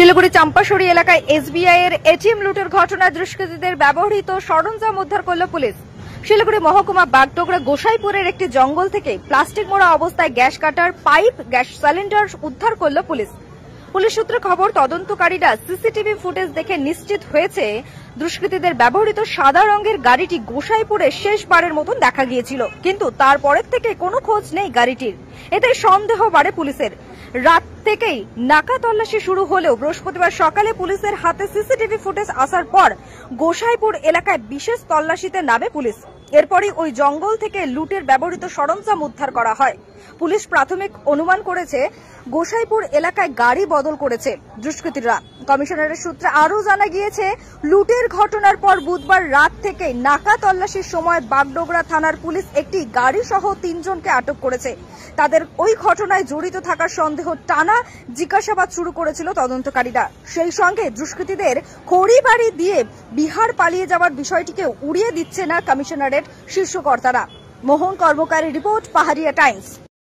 শিলিগুড়ি চাম্পাশড়ি এলাকায় এসবিআই এর এটিএম লুটের ঘটনায় দুষ্কৃতীদের ব্যবহৃত সরঞ্জাম উদ্ধার করল পুলিশ। শিলিগুড়ি মহকুমা বাগডোগরা গোসাইপুরের একটি জঙ্গল থেকে প্লাস্টিক মোড়া অবস্থায় gas cutter pipe, gas cylinder উদ্ধার করল পুলিশ। পুলিশ সূত্রে খবর, তদন্তকারীরা সিসিটিভি ফুটেজ দেখে নিশ্চিত হয়েছে দুষ্কৃতীদের ব্যবহৃত সাদা রঙের গাড়িটি গোসাইপুরে শেষবারের মতন দেখা গিয়েছিল, কিন্তু তারপরের থেকে কোনো খোঁজ নেই গাড়িটির। এতে সন্দেহ বাড়ে পুলিশের। রাত থেকেই নাকা তল্লাশি শুরু হলেও বৃহস্পতিবার সকালে পুলিশের হাতে সিসিটিভি ফুটেজ আসার পর গোসাইপুর এলাকায় বিশেষ তল্লাশিতে নামে পুলিশ। এরপরই ওই জঙ্গল থেকে লুটের ব্যবহৃত সরঞ্জাম উদ্ধার করা হয়। পুলিশ প্রাথমিক অনুমান করেছে গোসাইপুর এলাকায় গাড়ি বদল করেছে দুষ্কৃতীরা। কমিশনারের সূত্রে আরও জানা গিয়েছে, লুটের ঘটনার পর বুধবার রাত থেকে নাকা তল্লাশির সময় বাগডোগরা থানার পুলিশ একটি গাড়ি সহ 3 জনকে আটক করেছে। তাদের ওই ঘটনায় জড়িত থাকার সন্দেহ টানা জিজ্ঞাসাবাদ শুরু করেছিল তদন্তকারীরা। সেই সঙ্গে দুষ্কৃতীদের খড়িবাড়ি দিয়ে বিহার পালিয়ে যাওয়ার বিষয়টিকে উড়িয়ে দিচ্ছে না কমিশনারের শীর্ষ কর্তারা। মোহন কর্মকারী রিপোর্ট, পাহাড়িয়া টাইমস।